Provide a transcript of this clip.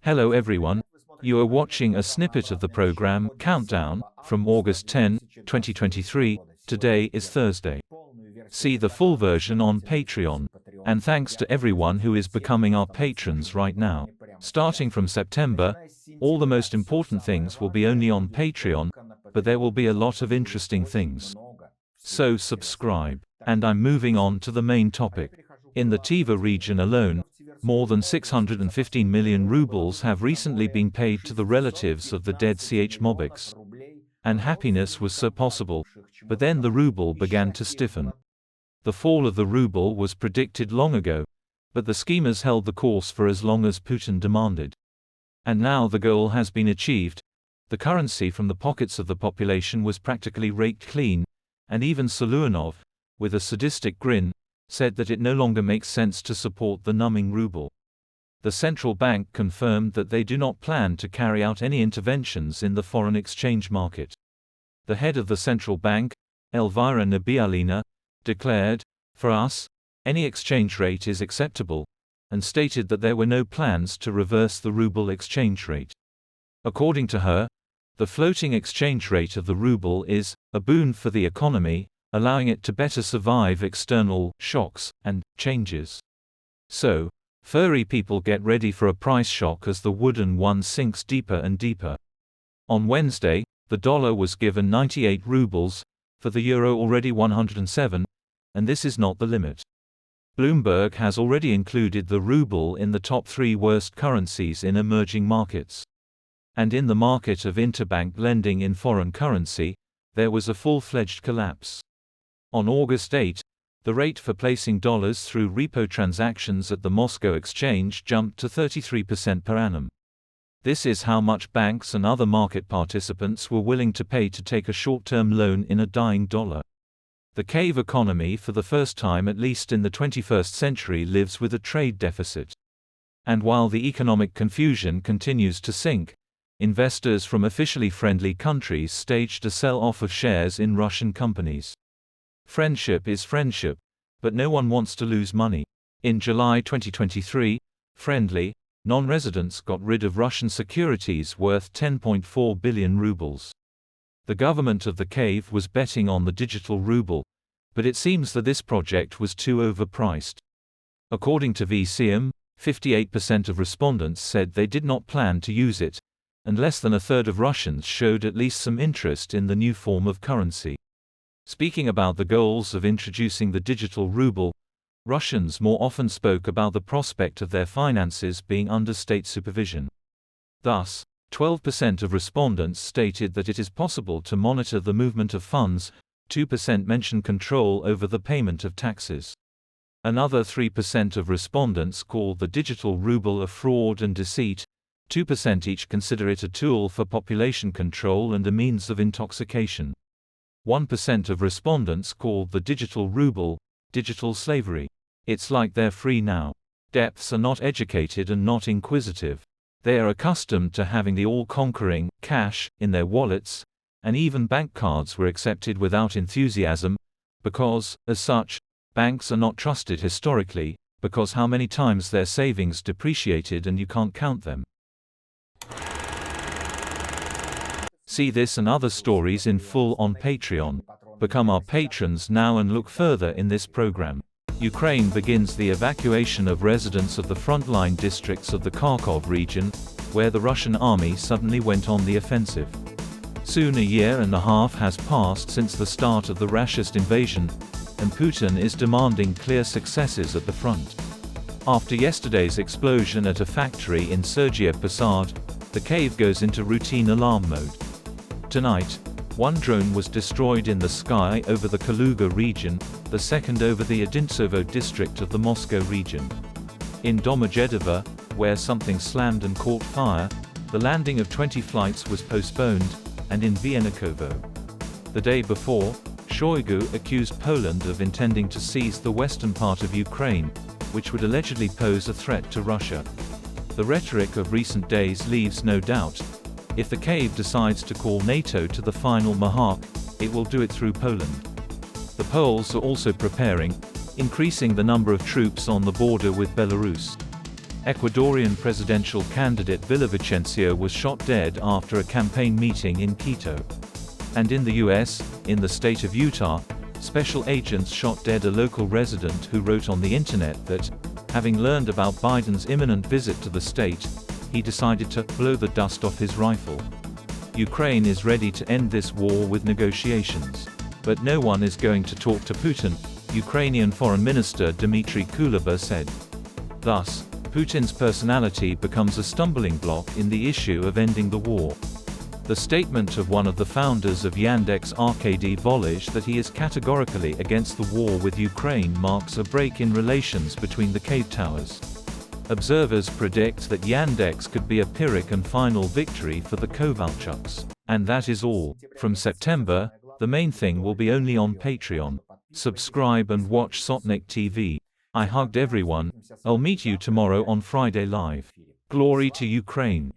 Hello everyone. You are watching a snippet of the program Countdown from August 10, 2023. Today is Thursday. See the full version on Patreon. And thanks to everyone who is becoming our patrons right now. Starting from September, all the most important things will be only on Patreon, but there will be a lot of interesting things. So subscribe. And I'm moving on to the main topic. In the Tiva region alone, more than 615 million rubles have recently been paid to the relatives of the dead Ch-mobiks. And happiness was so possible, but then the ruble began to stiffen. The fall of the ruble was predicted long ago, but the schemers held the course for as long as Putin demanded. And now the goal has been achieved. The currency from the pockets of the population was practically raked clean, and even Siluanov, with a sadistic grin, said that it no longer makes sense to support the numbing ruble. The central bank confirmed that they do not plan to carry out any interventions in the foreign exchange market. The head of the central bank, Elvira Nabialina, declared, "For us, any exchange rate is acceptable," and stated that there were no plans to reverse the ruble exchange rate. According to her, the floating exchange rate of the ruble is a boon for the economy, allowing it to better survive external shocks and changes. So, furry people get ready for a price shock as the wooden one sinks deeper and deeper. On Wednesday, the dollar was given 98 rubles, for the euro already 107, and this is not the limit. Bloomberg has already included the ruble in the top 3 worst currencies in emerging markets. And in the market of interbank lending in foreign currency, there was a full-fledged collapse. On August 8, the rate for placing dollars through repo transactions at the Moscow exchange jumped to 33% per annum. This is how much banks and other market participants were willing to pay to take a short-term loan in a dying dollar. The cave economy, for the first time at least in the 21st century, lives with a trade deficit. And while the economic confusion continues to sink, investors from officially friendly countries staged a sell-off of shares in Russian companies. Friendship is friendship, but no one wants to lose money. In July 2023, friendly, non-residents got rid of Russian securities worth 10.4 billion rubles. The government of the cave was betting on the digital ruble, but it seems that this project was too overpriced. According to VCM, 58% of respondents said they did not plan to use it, and less than a third of Russians showed at least some interest in the new form of currency. Speaking about the goals of introducing the digital ruble, Russians more often spoke about the prospect of their finances being under state supervision. Thus, 12% of respondents stated that it is possible to monitor the movement of funds, 2% mentioned control over the payment of taxes. Another 3% of respondents called the digital ruble a fraud and deceit, 2% each consider it a tool for population control and a means of intoxication. 1% of respondents called the digital ruble digital slavery. It's like they're free now. Depths are not educated and not inquisitive. They are accustomed to having the all-conquering cash in their wallets, and even bank cards were accepted without enthusiasm, because, as such, banks are not trusted historically, because how many times their savings depreciated and you can't count them. See this and other stories in full on Patreon. Become our patrons now and look further in this program. Ukraine begins the evacuation of residents of the frontline districts of the Kharkov region, where the Russian army suddenly went on the offensive. Soon a year and a half has passed since the start of the rashist invasion, and Putin is demanding clear successes at the front. After yesterday's explosion at a factory in Sergiev Posad, the cave goes into routine alarm mode. Tonight, one drone was destroyed in the sky over the Kaluga region, the second over the Odintsovo district of the Moscow region. In Domodedovo, where something slammed and caught fire, the landing of 20 flights was postponed, and in Viennakovo. The day before, Shoigu accused Poland of intending to seize the western part of Ukraine, which would allegedly pose a threat to Russia. The rhetoric of recent days leaves no doubt. If the cave decides to call NATO to the final mahak, it will do it through Poland. The Poles are also preparing, increasing the number of troops on the border with Belarus. Ecuadorian presidential candidate Villavicencio was shot dead after a campaign meeting in Quito. And in the US, in the state of Utah, special agents shot dead a local resident who wrote on the internet that, having learned about Biden's imminent visit to the state, he decided to blow the dust off his rifle. Ukraine is ready to end this war with negotiations. But no one is going to talk to Putin, Ukrainian Foreign Minister Dmitry Kuleba said. Thus, Putin's personality becomes a stumbling block in the issue of ending the war. The statement of one of the founders of Yandex Arkady Volozh that he is categorically against the war with Ukraine marks a break in relations between the cave towers. Observers predict that Yandex could be a Pyrrhic and final victory for the Kovalchuks. And that is all. From September, the main thing will be only on Patreon. Subscribe and watch Sotnik-TV. I hugged everyone. I'll meet you tomorrow on Friday Live. Glory to Ukraine.